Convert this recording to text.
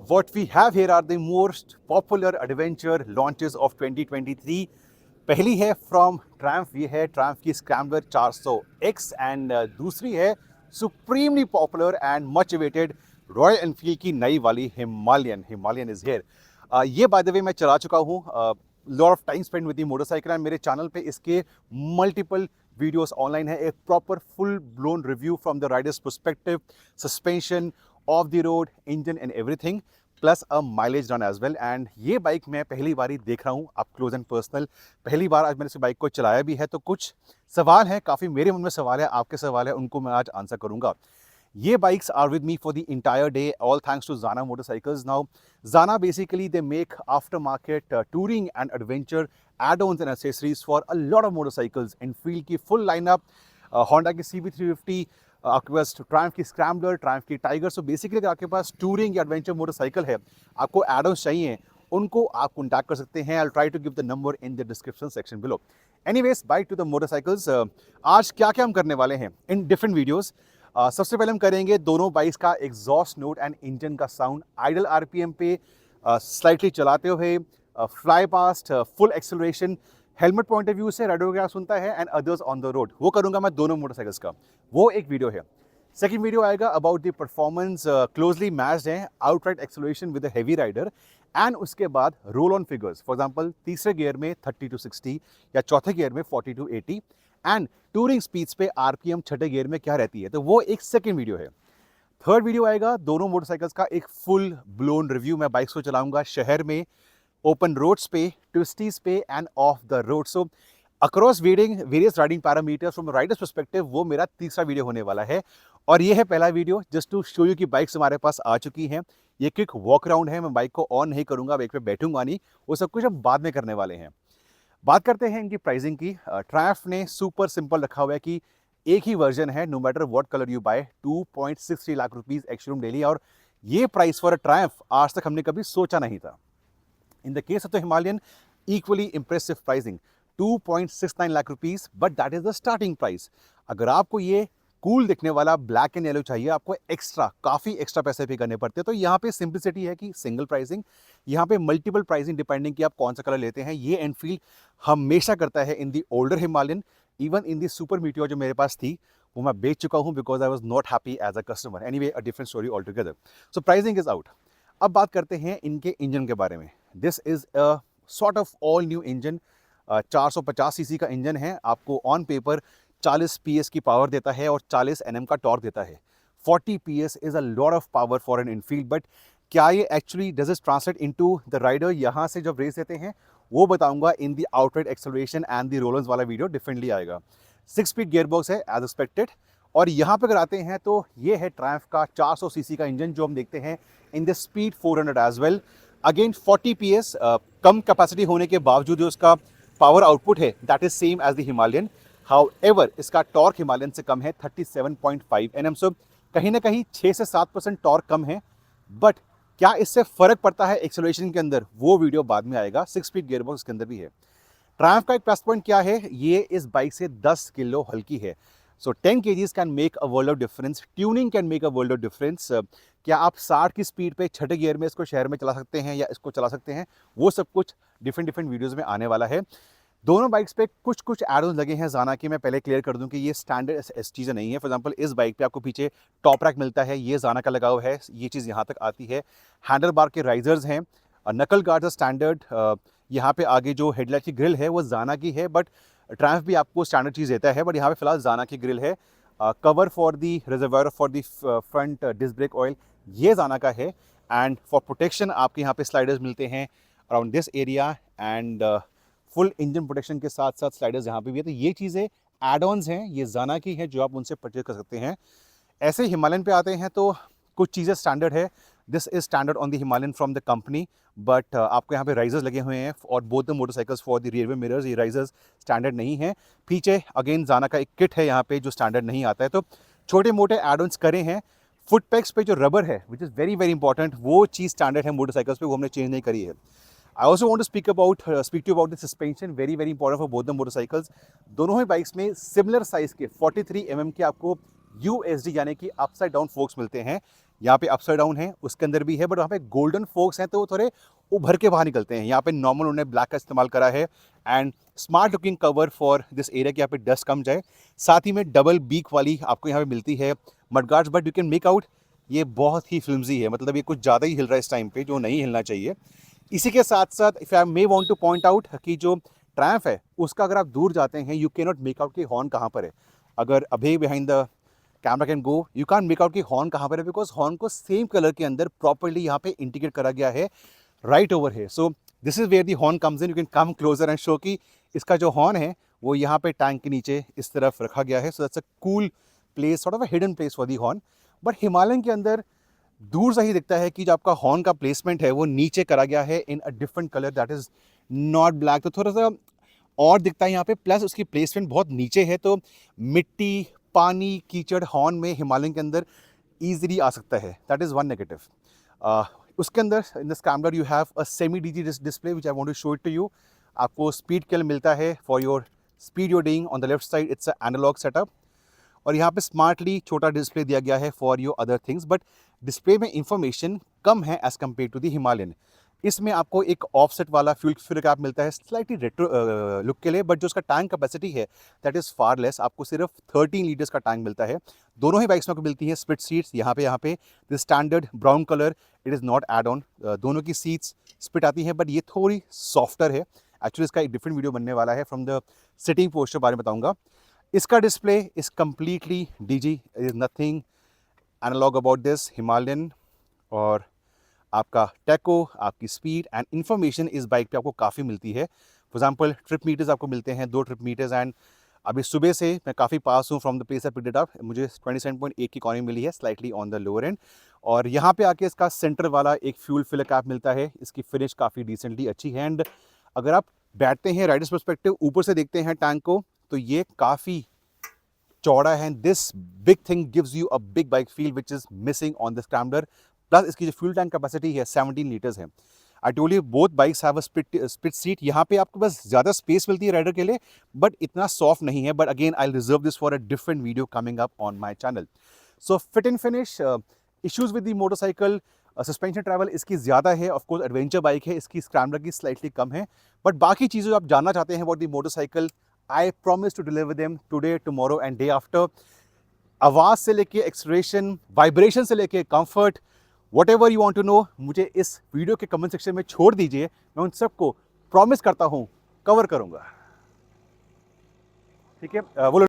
What we have here are the most popular adventure launches of 2023. पहली है from Triumph, ये है Triumph की स्क्रैम्बलर 400x एंड दूसरी है supremely popular and much awaited Royal Enfield की नई वाली हिमालयन इज हियर। ये बाय द वे मैं चला चुका हूँ, lot of time spend with the motorcycle and मेरे चैनल पे इसके मल्टीपल वीडियोस ऑनलाइन है। एक proper full blown review from the riders perspective, suspension, off the road, engine and everything, plus a mileage run as well. And ये bike मैं पहली बार ही देख रहा हूँ अप क्लोज एंड पर्सनल। पहली बार आज मैंने इस बाइक को चलाया भी है, तो कुछ सवाल हैं, काफ़ी मेरे मन में सवाल है, आपके सवाल है, उनको मैं आज आंसर करूँगा। ये bikes are with me for the entire day, all thanks to Zana Motorcycles. Now, Zana basically they make aftermarket touring and adventure add-ons and accessories for a lot of motorcycles. Enfield की full lineup, Honda की CB350, आपके पास Triumph की scrambler, Triumph की tiger. So basically अगर आपके पास touring या adventure motorcycle है, आपको एड-ऑन्स चाहिए, उनको आप कॉन्टैक्ट कर सकते हैं। I will try to give the number in the description section below. Anyways, bike to the motorcycles. आज क्या क्या हम करने वाले हैं इन डिफरेंट वीडियोस। सबसे पहले हम करेंगे दोनों बाइक्स का एग्जॉस्ट नोट एंड इंजन का साउंड आइडल आरपीएम पे, स्लाइटली चलाते हुए, fly past, full acceleration, helmet point of view से राइडर क्या सुनता है and others on the road, वो करूंगा मैं दोनों मोटरसाइकिल्स का। वो एक वीडियो है। सेकंड वीडियो आएगा about the performance, closely matched है, outright acceleration with a heavy rider, and उसके बाद roll on figures. For example तीसरे गियर में 30 to 60 या चौथे गियर में 40 to 80 एंड टूरिंग स्पीड्स पे आरपीएम छठे गियर में क्या रहती है, तो वो एक सेकंड वीडियो है। थर्ड वीडियो आएगा दोनों मोटरसाइकिल्स का एक फुल ब्लोन रिव्यू। मैं बाइक्स को चलाऊंगा शहर में, ओपन रोड्स पे, ट्विस्टीज पे end of the road. So across various riding parameters from Riders perspective, वो मेरा तीसरा वीडियो होने वाला है। और ये है पहला video just to show you कि बाइक्स हमारे पास आ चुकी हैं। ये क्विक वॉक राउंड है, मैं बाइक को ऑन नहीं करूंगा, बाइक पे बैठूंगा नहीं, वो सब कुछ हम बाद में करने वाले हैं। बात करते हैं इनकी प्राइसिंग की। ट्रायम्फ ने सुपर सिंपल रखा हुआ है कि एक ही वर्जन है, no matter what colour you buy, 2.63 lakh rupees ex showroom Delhi. और ये प्राइस फॉर अ ट्रायम्फ आज तक हमने कभी सोचा नहीं था। In the case of the Himalayan, equally impressive pricing, 2.69 lakh rupees, but that is the starting price. अगर आपको ये कूल दिखने वाला ब्लैक एंड येलो चाहिए, आपको काफ़ी एक्स्ट्रा पैसे पे करने पड़ते हैं। तो यहाँ पे सिंप्लिसिटी है कि सिंगल प्राइसिंग, यहाँ पे मल्टीपल प्राइसिंग डिपेंडिंग कि आप कौन सा कलर लेते हैं। ये एनफील्ड हमेशा करता है in the older Himalayan, even in the super meteor जो मेरे पास थी, वो मैं बेच चुका हूँ because I was not happy as a customer. Anyway, a different story all together. So pricing is out. अब बात करते हैं इनके इंजन के बारे में। This is a sort of all new engine, 450 CC का इंजन है। आपको ऑन पेपर 40 पीएस की पावर देता है और 40 एनएम का टॉर्क देता है। 40 PS is a lot of power for an Enfield, but क्या ये actually does it translate into the rider, यहाँ से जब रेस देते हैं वो बताऊंगा in the outright acceleration and the rollers वाला वीडियो डिफरेंटली आएगा। 6 स्पीड गियरबॉक्स है एज एक्सपेक्टेड। और यहाँ पे अगर आते हैं तो ये है ट्रायम्फ का 400 सीसी का इंजन जो हम देखते हैं in the speed 400 as well. Again 40 PS, कम कैपेसिटी होने के बावजूद जो उसका पावर आउटपुट है that is same as the Himalayan. However इसका टॉर्क हिमालयन से कम है 37.5 एनएम। सो कहीं ना कहीं 6 से 7% टॉर्क कम है, बट क्या इससे फर्क पड़ता है एक्सेलरेशन के अंदर, वो वीडियो बाद में आएगा। 6 स्पीड गियरबॉक्स के अंदर भी है। ट्रायम्फ का एक प्लस पॉइंट क्या है, ये इस बाइक से 10 किलो हल्की है। सो 10 kgs can make a world of difference, tuning can make a world of difference. क्या आप 60 की स्पीड पे छठे गियर में इसको शहर में चला सकते हैं या इसको चला सकते हैं, वो सब कुछ डिफरेंट वीडियोस में आने वाला है। दोनों बाइक्स पे कुछ एड-ऑन्स लगे हैं Zana के। मैं पहले क्लियर कर दूं कि ये स्टैंडर्ड इस चीज़ें नहीं है। फॉर एग्जांपल इस बाइक पे आपको पीछे टॉप रैक मिलता है, ये Zana का लगा हुआ है, ये चीज़ यहाँ तक आती है। हैंडल बार के राइजर्स हैं, नकल गार्ड्स स्टैंडर्ड। यहाँ पे आगे जो हेडलाइट की ग्रिल है वो Zana की है, बट ट्रायम्फ भी आपको स्टैंडर्ड चीज़ देता है, बट यहाँ पे फिलहाल Zana की ग्रिल है। Cover for the reservoir for the front disc brake oil, ये Zana का है। एंड फॉर प्रोटेक्शन आपके यहाँ पे स्लाइडर्स मिलते हैं around this area, and full engine protection के साथ साथ स्लाइडर्स यहाँ पे भी है। तो ये चीज़ें एड-ऑन्स हैं, ये Zana की हैं जो आप उनसे परचेज कर सकते हैं। ऐसे हिमालयन पे आते हैं तो कुछ चीज़ें स्टैंडर्ड है। This is standard on the Himalayan from the company, but आपको यहाँ पे राइजर्स लगे हुए हैं और both the motorcycles for the rear view mirrors, ये राइजर्स स्टैंडर्ड नहीं है। पीछे अगेन Zana का एक किट है यहाँ पे जो स्टैंडर्ड नहीं आता है। तो छोटे मोटे एड-ऑन्स करे हैं। फुट पैक्स पे जो रबर है विच इज़ वेरी इंपॉर्टेंट, वो चीज़ स्टैंडर्ड है मोटरसाइकिल्स पे, वो हमने चेंज नहीं करी है। I also want to speak to you about the suspension, very important for both the motorcycles. दोनों ही बाइक्स में सिमिलर साइज के 43 mm के आपको USD यानी कि अपसाइड डाउन फोक्स मिलते हैं। यहाँ पे अपसाइड डाउन है, उसके अंदर भी है, बट वहाँ पे गोल्डन फोक्स हैं तो वो थोड़े उभर के बाहर निकलते हैं। यहाँ पे नॉर्मल उन्होंने ब्लैक का इस्तेमाल करा है and smart looking cover for this area कि यहाँ पे डस्ट कम जाए। साथ ही में डबल बीक वाली आपको यहाँ पे मिलती है mudguards, but you can make out ये बहुत ही फ्लिम्जी है, मतलब ये कुछ ज़्यादा ही हिल रहा है इस टाइम पे, जो नहीं हिलना चाहिए। इसी के साथ साथ if I may want two point out कि जो ट्रायम्फ है उसका अगर आप दूर जाते हैं you can not make out कि हॉर्न कहाँ पर है। अगर अभी behind the camera can go you can make out कि हॉर्न कहाँ पर है, बिकॉज हॉर्न को सेम कलर के अंदर प्रॉपरली यहाँ पे इंटीग्रेट करा गया है राइट ओवर है। So this is where the horn comes in, you can come closer and show कि इसका जो हॉर्न है वो यहाँ पे टैंक के नीचे इस तरफ रखा गया है। So that's a cool place, sort of a hidden place for the horn. But Himalayan के अंदर दूर से ही दिखता है कि जो आपका हॉर्न का प्लेसमेंट है वो नीचे करा गया है in a different colour that is not black, तो थोड़ा सा और दिखता है यहाँ पे। प्लस उसकी प्लेसमेंट बहुत नीचे है, तो मिट्टी, पानी, कीचड़ हॉर्न में हिमालयन के अंदर ईजिली आ सकता है। That is one negative. उसके अंदर in the scrambler you have a semi digi display which I want to show it to you. आपको स्पीड के लिए मिलता है for your speed your doing on the left side, it's a analogue setup. और यहाँ पे smartly छोटा display दिया गया है for your other things, but display में इंफॉर्मेशन कम है as compare to the Himalayan. इसमें आपको एक ऑफसेट वाला फ्यूल फिल कैप मिलता है स्लाइटली रेट्रो लुक के लिए, बट जो उसका टैंक कैपेसिटी है दैट इज़ फार लेस। आपको सिर्फ 13 लीटर्स का टैंक मिलता है। दोनों ही बाइक्स में आपको मिलती है स्प्लिट सीट्स। यहाँ पे the standard brown colour, it is not add on. दोनों की सीट्स स्प्लिट आती हैं, बट ये थोड़ी सॉफ्टर है। एक्चुअली इसका एक डिफरेंट वीडियो बनने वाला है फ्रॉम द सिटिंग पोस्चर बारे में बताऊँगा। इसका display is completely digi, is nothing analogue about this Himalayan. और आपका टेको, आपकी स्पीड एंड इन्फॉर्मेशन इस बाइक पे आपको काफ़ी मिलती है। फॉर एग्जांपल ट्रिप मीटर्स आपको मिलते हैं, 2 ट्रिप मीटर्स। एंड अभी सुबह से मैं काफ़ी पास हूँ from the place I picked it up, मुझे 27.8 की इकॉनमी मिली है, slightly on the lower and. और यहाँ पे आके इसका सेंटर वाला एक फ्यूल फिल कैप मिलता है। इसकी फिनिश काफ़ी डिसेंटली अच्छी है। एंड अगर आप बैठते हैं राइडर्स पर्सपेक्टिव, ऊपर से देखते हैं टैंक को, तो ये काफ़ी चौड़ा है। This big thing gives you a big bike feel which is missing on the scrambler. Plus इसकी जो फ्यूल टैंक कैपेसिटी है 17 लीटर्स है। I told you both bikes have a split seat. यहाँ पे आपको बस ज़्यादा स्पेस मिलती है राइडर के लिए, बट इतना सॉफ्ट नहीं है। But again I reserve this for a different video coming up on my channel. So fit and finish issues with the motorcycle, suspension travel इसकी ज़्यादा है। ऑफकोर्स एडवेंचर बाइक है, इसकी स्क्रैम्बलर की स्लाइटली कम है। बट बाकी चीज़ें जो आप जानना चाहते हैं about the motorcycle, I promise to deliver them today, tomorrow and day after. आवाज़ से लेके एक्सलेरेशन, वाइब्रेशन से लेके comfort, whatever you want to know, मुझे इस वीडियो के कमेंट सेक्शन में छोड़ दीजिए। मैं उन सबको प्रॉमिस करता हूँ कवर करूँगा। ठीक है, वो